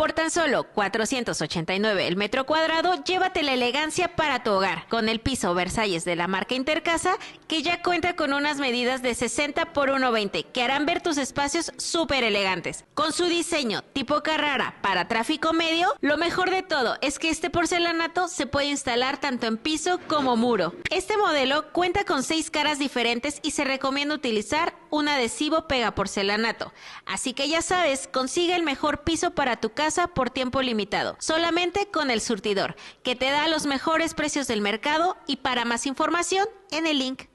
Por tan solo 489 el metro cuadrado, llévate la elegancia para tu hogar, con el piso Versalles de la marca Intercasa, que ya cuenta con unas medidas de 60 por 1,20, que harán ver tus espacios súper elegantes. Con su diseño tipo Carrara para tráfico medio, lo mejor de todo es que este porcelanato se puede instalar tanto en piso como muro. Este modelo cuenta con 6 caras diferentes y se recomienda utilizar un adhesivo pegaporcelanato. Así que ya sabes, consigue el mejor piso para tu casa por tiempo limitado, solamente con El Surtidor, que te da los mejores precios del mercado. Y para más información, en el link.